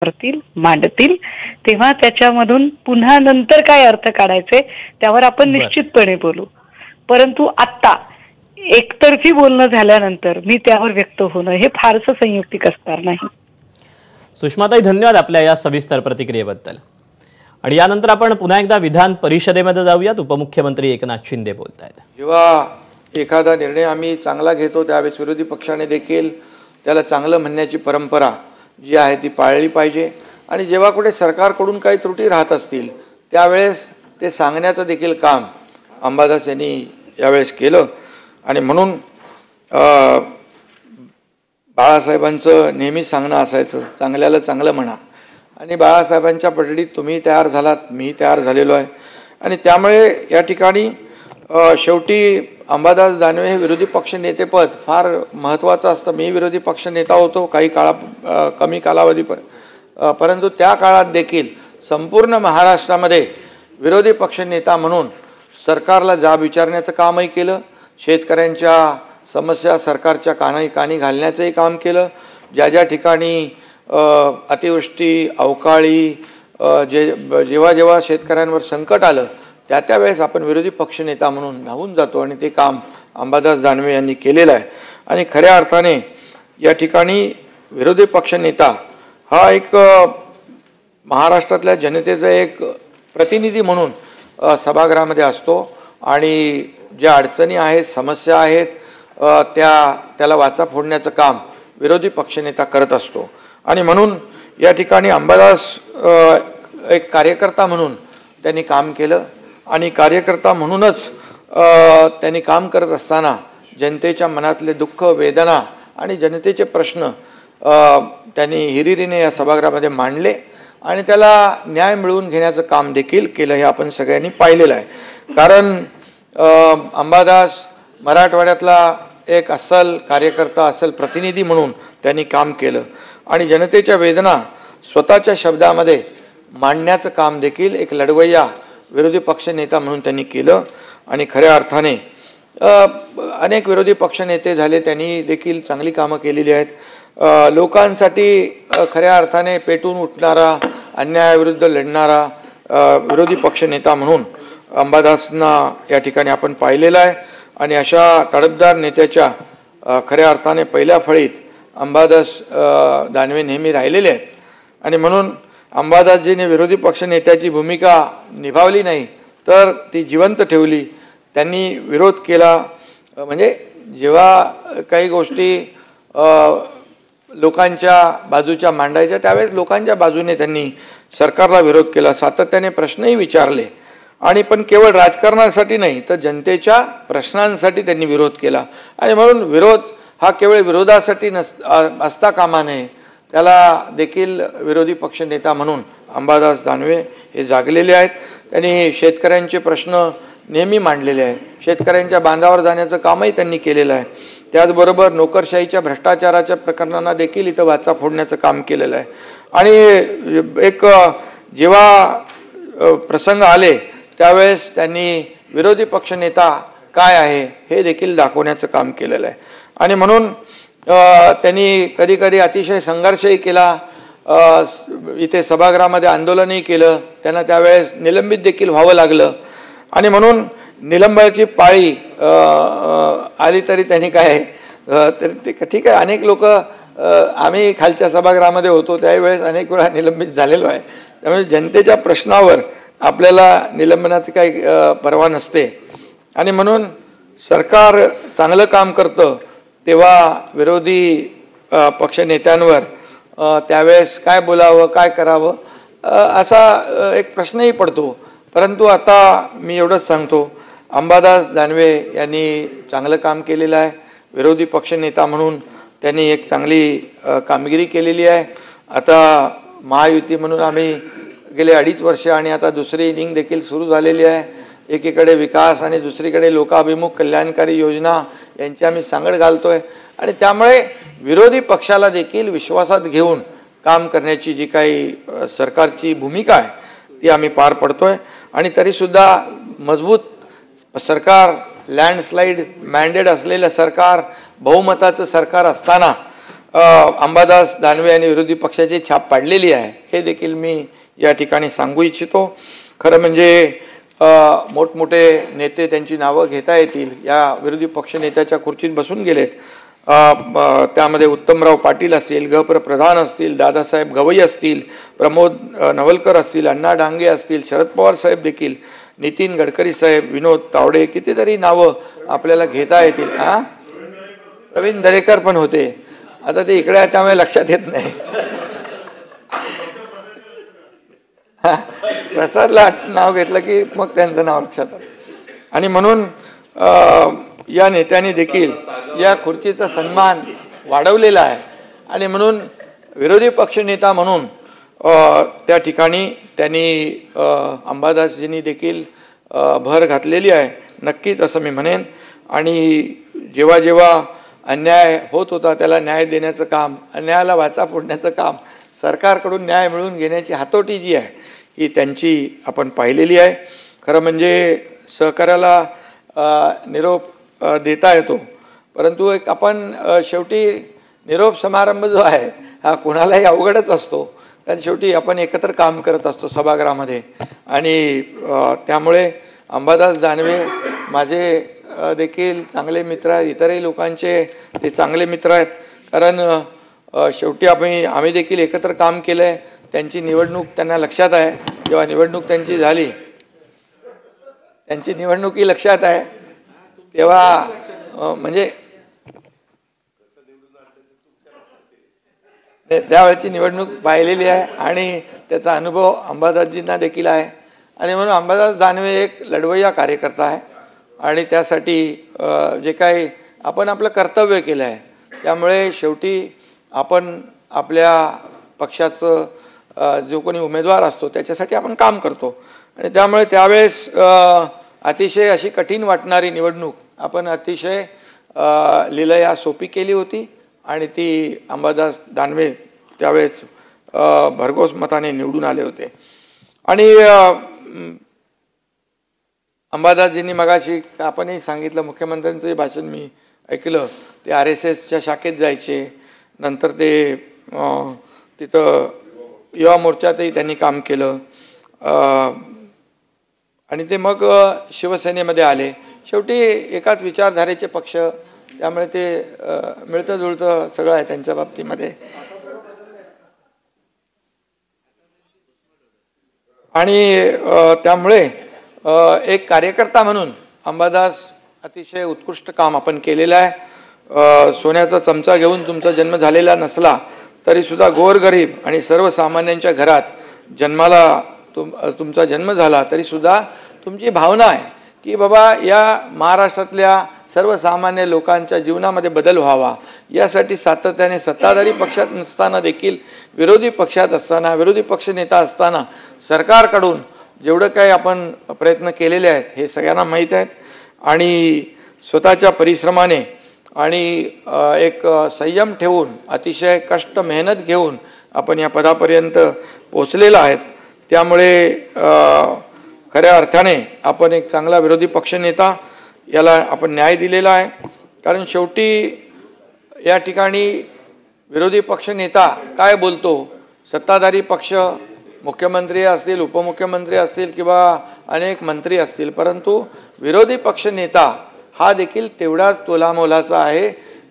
करतील, मांडतील, तेव्हा त्याच्यामधून पुन्हा नंतर काय अर्थ काढायचे त्यावर आपण निश्चितपणे बोलू. परंतु आत्ता एकतर्फी बोलणं झाल्यानंतर मी त्यावर व्यक्त होणं हे फारसं संयुक्तिक असणार नाही. सुषमाताई, धन्यवाद आपल्या या सविस्तर प्रतिक्रियेबद्दल. आणि यानंतर आपण पुन्हा एकदा विधान परिषदेमध्ये जाऊयात. उपमुख्यमंत्री एकनाथ शिंदे बोलतायत. जेव्हा एखादा निर्णय आम्ही चांगला घेतो त्यावेळेस विरोधी पक्षाने देखील त्याला चांगलं म्हणण्याची परंपरा जी आहे ती पाळली पाहिजे. आणि जेव्हा कुठे सरकारकडून काही त्रुटी राहत असतील त्यावेळेस ते सांगण्याचं देखील काम अंबादास यांनी यावेळेस केलं. आणि म्हणून बाळासाहेबांचं नेहमी सांगणं असायचं, चांगल्याला चांगलं म्हणा. आणि बाळासाहेबांच्या पठडीत तुम्ही तयार झालात, मी तयार झालेलो आहे. आणि त्यामुळे या ठिकाणी शेवटी अंबादास दानवे हे विरोधी पक्ष नेतेपद फार महत्त्वाचं असतं. मी विरोधी पक्ष नेता होतो काही कमी कालावधी परंतु त्या काळात देखील संपूर्ण महाराष्ट्रामध्ये विरोधी पक्ष नेता म्हणून सरकारला जाब विचारण्याचं कामही केलं. शेतकऱ्यांच्या समस्या सरकारच्या कानी घालण्याचंही काम केलं. ज्या ठिकाणी अतिवृष्टी, अवकाळी, जेव्हा जेव्हा शेतकऱ्यांवर संकट आलं त्यावेळेस आपण विरोधी पक्षनेता म्हणून धावून जातो आणि ते काम अंबादास दानवे यांनी केलेलं आहे. आणि खऱ्या अर्थाने या ठिकाणी विरोधी पक्षनेता हा एक महाराष्ट्रातल्या जनतेचा एक प्रतिनिधी म्हणून सभागृहामध्ये असतो आणि ज्या अडचणी आहेत, समस्या आहेत त्याला वाचा फोडण्याचं काम विरोधी पक्षनेता करत असतो. आणि म्हणून या ठिकाणी अंबादास एक कार्यकर्ता म्हणून त्यांनी काम केलं. आणि कार्यकर्ता म्हणूनच त्यांनी काम करत असताना जनतेच्या मनातले दुःख, वेदना आणि जनतेचे प्रश्न त्यांनी हिरिरीने या सभागृहामध्ये मांडले आणि त्याला न्याय मिळवून घेण्याचं काम देखील केलं. हे आपण सगळ्यांनी पाहिलेलं आहे. कारण अंबादास मराठवाड्यातला एक अस्सल कार्यकर्ता, अस्सल प्रतिनिधी म्हणून त्यांनी काम केलं आणि जनतेच्या वेदना स्वतःच्या शब्दामध्ये मांडण्याचं काम देखील एक लढवय्या विरोधी पक्षनेता म्हणून त्यांनी केलं. आणि खऱ्या अर्थाने अनेक विरोधी पक्षनेते झाले, त्यांनी देखील चांगली कामं केलेली आहेत. लोकांसाठी खऱ्या अर्थाने पेटून उठणारा, अन्यायाविरुद्ध लढणारा विरोधी पक्षनेता म्हणून अंबादासना या ठिकाणी आपण पाहिलेलं आहे. आणि अशा तडफदार नेत्याच्या खऱ्या अर्थाने पहिल्या फळीत अंबादास दानवे नेहमी राहिलेले आहेत. आणि म्हणून अंबादासजीने विरोधी पक्षनेत्याची भूमिका निभावली नाही तर ती जिवंत ठेवली. त्यांनी विरोध केला. म्हणजे जेव्हा काही गोष्टी लोकांच्या बाजूच्या मांडायच्या त्यावेळेस लोकांच्या बाजूने त्यांनी सरकारला विरोध केला. सातत्याने प्रश्नही विचारले आणि पण केवळ राजकारणासाठी नाही तर जनतेच्या प्रश्नांसाठी त्यांनी विरोध केला. आणि म्हणून विरोध हा केवळ विरोधासाठी असता कामा नये, त्याला देखील विरोधी पक्ष नेता म्हणून अंबादास दानवे हे जागलेले आहेत. त्यांनी शेतकऱ्यांचे प्रश्न नेहमी मांडलेले आहेत. शेतकऱ्यांच्या बांधावर जाण्याचं कामही त्यांनी केलेलं आहे. त्याचबरोबर नोकरशाहीच्या भ्रष्टाचाराच्या प्रकरणांना देखील इथं वाचा फोडण्याचं काम केलेलं आहे. आणि एक जेव्हा प्रसंग आले त्यावेळेस त्यांनी विरोधी पक्षनेता काय आहे हे देखील दाखवण्याचं काम केलेलं आहे. आणि म्हणून त्यांनी कधी कधी अतिशय संघर्षही केला, इथे सभागृहामध्ये आंदोलनही केलं. त्यांना त्यावेळेस निलंबित देखील व्हावं लागलं. आणि म्हणून निलंबनाची पाळी आली तरी त्यांनी काय तर ठीक आहे, अनेक लोक आम्ही खालच्या सभागृहामध्ये होतो त्यावेळेस अनेक वेळा निलंबित झालेलो आहे. त्यामुळे जनतेच्या प्रश्नावर आपल्याला निलंबनाची काही पर्वा नसते. आणि म्हणून सरकार चांगलं काम करतं तेव्हा विरोधी पक्ष नेत्यांवर त्यावेळेस काय बोलावं, काय करावं असा एक प्रश्नही पडतो. परंतु आता मी एवढंच सांगतो, अंबादास दानवे यांनी चांगलं काम केलेलं आहे. विरोधी पक्षनेता म्हणून त्यांनी एक चांगली कामगिरी केलेली आहे. आता महायुती म्हणून आम्ही गेले 2.5 वर्ष आणि आता दुसरी इनिंग देखील सुरू झालेली आहे. एकीकडे विकास आणि दुसरीकडे लोकाभिमुख कल्याणकारी योजना यांची आम्ही सांगड घालतोय. आणि त्यामुळे विरोधी पक्षाला देखील विश्वासात घेऊन काम करण्याची जी काही सरकारची भूमिका आहे ती आम्ही पार पडतोय. आणि तरीसुद्धा मजबूत सरकार, लँडस्लाईड मॅन्डेट असलेलं सरकार, बहुमताचं सरकार असताना अंबादास दानवे यांनी विरोधी पक्षाची छाप पाडलेली आहे हे देखील मी या ठिकाणी सांगू इच्छितो. खरं म्हणजे मोठमोठे नेते त्यांची नावं घेता येतील, या विरोधी पक्ष नेत्याच्या खुर्चीत बसून गेलेत. त्यामध्ये उत्तमराव पाटील असतील, प्रधान असतील, दादासाहेब गवई असतील, प्रमोद नवलकर असतील, अण्णा डांगे असतील, शरद पवार साहेब देखील, नितीन गडकरी साहेब, विनोद तावडे, कितीतरी नावं आपल्याला घेता येतील. प्रवीण दरेकर पण होते, आता ते इकडे आहे त्यामुळे लक्षात येत नाही. प्रसादला नाव घेतलं की मग त्यांचं नाव लक्षात आलं. आणि म्हणून या नेत्यांनी देखील या खुर्चीचा सन्मान वाढवलेला आहे. आणि म्हणून विरोधी पक्षनेता म्हणून त्या ठिकाणी त्यांनी अंबादासजींनी देखील भर घातलेली आहे नक्कीच असं मी म्हणेन. आणि जेव्हा जेव्हा अन्याय होत होता त्याला न्याय देण्याचं काम, अन्यायाला वाचा फोडण्याचं काम, सरकारकडून न्याय मिळवून घेण्याची हातोटी जी आहे ही त्यांची आपण पाहिलेली आहे. खरं म्हणजे सहकार्याला निरोप देता येतो, परंतु एक आपण शेवटी निरोप समारंभ जो आहे हा कोणालाही अवघडच असतो, कारण शेवटी आपण एकत्र काम करत असतो सभागृहामध्ये. आणि त्यामुळे अंबादास दानवे माझे देखील चांगले मित्र आहेत, इतरही लोकांचे ते चांगले मित्र आहेत. कारण शेवटी आम्ही देखील एकत्र काम केलं आहे. त्यांची निवडणूक त्यांना लक्षात आहे, जेव्हा निवडणूक त्यांची झाली, त्यांची निवडणुकी लक्षात आहे, तेव्हा म्हणजे त्यावेळेची निवडणूक पाहिलेली आहे आणि त्याचा अनुभव अंबादासजींना देखील आहे. आणि म्हणून अंबादास दानवे एक लढवय्या कार्यकर्ता आहे आणि त्यासाठी जे काही आपण आपलं कर्तव्य केलं आहे, त्यामुळे शेवटी आपण आपल्या पक्षाचं जो कोणी उमेदवार असतो त्याच्यासाठी आपण काम करतो. आणि त्यामुळे त्यावेळेस अतिशय अशी कठीण वाटणारी निवडणूक आपण अतिशय लीलया सोपी केली होती आणि ती अंबादास दानवे त्यावेळेस भरघोस मताने निवडून आले होते. आणि अंबादासजींनी मगाशी आपणही सांगितलं, मुख्यमंत्र्यांचं भाषण मी ऐकलं, ते RSSच्या शाखेत जायचे, नंतर ते तिथं युवा मोर्चातही त्यांनी काम केलं आणि ते मग शिवसेनेमध्ये आले. शेवटी एकाच विचारधारेचे पक्ष, त्यामुळे ते मिळतं जुळतं सगळं आहे त्यांच्या बाबतीमध्ये. आणि त्यामुळे एक कार्यकर्ता म्हणून अंबादास अतिशय उत्कृष्ट काम आपण केलेलं आहे. सोन्याचा चमचा घेऊन तुमचा जन्म झालेला नसला तरी सुद्धा गोरगरीब आणि सर्वसामान्यांच्या घरात जन्माला तुमचा जन्म झाला तरी सुद्धा तुमची भावना आहे की बाबा या महाराष्ट्रातल्या सर्वसामान्य लोकांच्या जीवनामध्ये बदल व्हावा, यासाठी सातत्याने सत्ताधारी पक्षात नसताना देखील विरोधी पक्षात असताना, विरोधी पक्षनेता असताना सरकारकडून जेवढं काही आपण प्रयत्न केलेले आहेत हे सगळ्यांना माहीत आहेत. आणि स्वतःच्या परिश्रमाने आणि एक संयम ठेवून अतिशय कष्ट मेहनत घेऊन आपण या पदापर्यंत पोचलेलो आहेत. त्यामुळे खऱ्या अर्थाने आपण एक चांगला विरोधी पक्षनेता याला आपण न्याय दिलेला आहे. कारण शेवटी या ठिकाणी विरोधी पक्षनेता काय बोलतो, सत्ताधारी पक्ष मुख्यमंत्री असतील, उपमुख्यमंत्री असतील किंवा अनेक मंत्री असतील, परंतु विरोधी पक्षनेता हा देखील तेवढाच तोलामोलाचा आहे,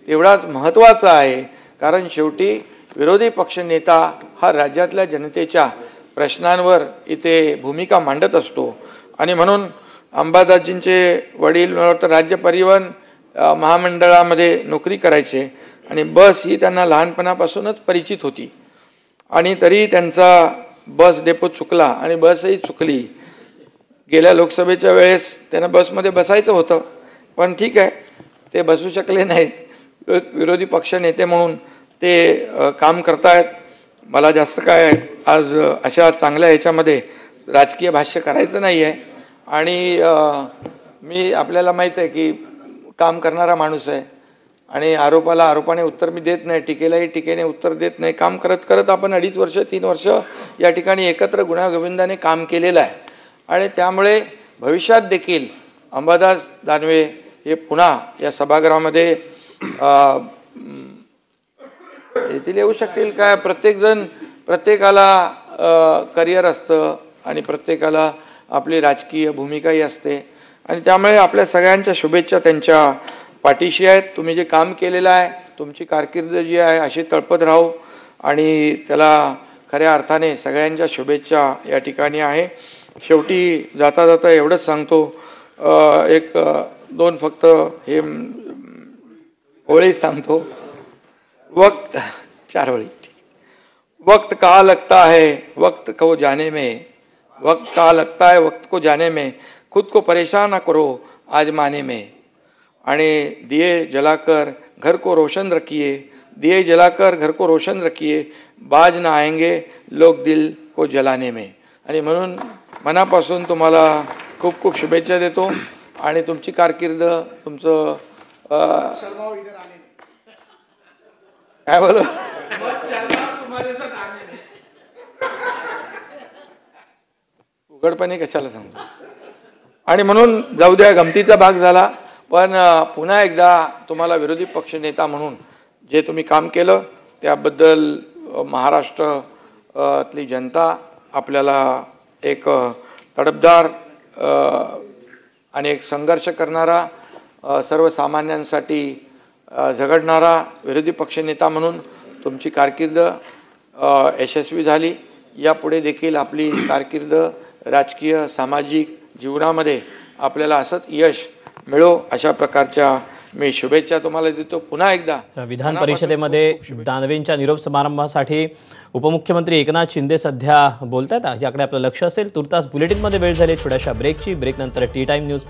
तेवढाच महत्त्वाचा आहे. कारण शेवटी विरोधी पक्षनेता हा राज्यातल्या जनतेच्या प्रश्नांवर इथे भूमिका मांडत असतो. आणि म्हणून अंबादासजींचे वडील मला वाटतं राज्य परिवहन महामंडळामध्ये नोकरी करायचे आणि बस ही त्यांना लहानपणापासूनच परिचित होती. आणि तरी त्यांचा बस डेपो चुकला आणि बसही चुकली. गेल्या लोकसभेच्या वेळेस त्यांना बसमध्ये बसायचं होतं, पण ठीक आहे ते बसू शकले नाहीत. विरोधी पक्ष नेते म्हणून ते काम करतायत. मला जास्त काय आज अशा चांगल्या ह्याच्यामध्ये राजकीय भाष्य करायचं नाही आहे. आणि मी आपल्याला माहीत आहे की काम करणारा माणूस आहे आणि आरोपाला आरोपाने उत्तर मी देत नाही, टीकेलाही टीकेने उत्तर देत नाही. काम करत करत आपण 2.5 वर्ष 3 वर्ष या ठिकाणी एकत्र गुण्यागोविंदाने काम केलेलं आहे. आणि त्यामुळे भविष्यात देखील अंबादास दानवे हे पुन्हा या सभागृहामध्ये येथील येऊ शकतील काय, प्रत्येकाला करिअर असतं आणि प्रत्येकाला आपली राजकीय भूमिकाही असते आणि त्यामुळे आपल्या सगळ्यांच्या शुभेच्छा त्यांच्या पाठीशी आहेत. तुम्ही जे काम केलेलं आहे, तुमची कारकीर्द जी आहे अशी तळपत राहू आणि त्याला खऱ्या अर्थाने सगळ्यांच्या शुभेच्छा या ठिकाणी आहे. शेवटी जाता जाता एवढंच सांगतो, एक दोन फक्त हे ओळी सांगतो. वक्त 4 ओळी. वक्त कहाँ लगता है वक्त को जाने में, वक्त कहाँ लगता है वक्त को जाने में, खुद को परेशान न करो आजमाने में. आणि दिए जलाकर घर को रोशन रखिए, दिए जलाकर घर को रोशन रखिए, बाज न आएंगे लोग दिल को जलाने में. आणि म्हणून मनापासून तुम्हाला खूप खूप शुभेच्छा देतो आणि तुमची कारकीर्द तुमचं काय बोलू उघडपणे कशाला सांगतो. आणि म्हणून जाऊ द्या, गमतीचा भाग झाला, पण पुन्हा एकदा तुम्हाला विरोधी पक्ष नेता म्हणून जे तुम्ही काम केलं त्याबद्दल महाराष्ट्रातली जनता आपल्याला एक तडफदार आणि एक संघर्ष करणारा, सर्वसामान्यांसाठी झगडणारा विरोधी पक्षनेता म्हणून तुमची कारकीर्द यशस्वी झाली. यापुढे देखील आपली कारकीर्द राजकीय सामाजिक जीवनामध्ये आपल्याला असंच यश मिळो अशा प्रकारच्या मी शुभेच्छा तुम्हाला देतो. पुन्हा एकदा विधान परिषदेमध्ये दानवेंच्या निरोप समारंभासाठी उपमुख्यमंत्री एकनाथ शिंदे सध्या बोलतायत, याकडे आपलं लक्ष असेल. तुर्तास बुलेटिनमध्ये वेळ झाली थोड्याशा ब्रेकची. ब्रेकनंतर टी टाइम न्यूज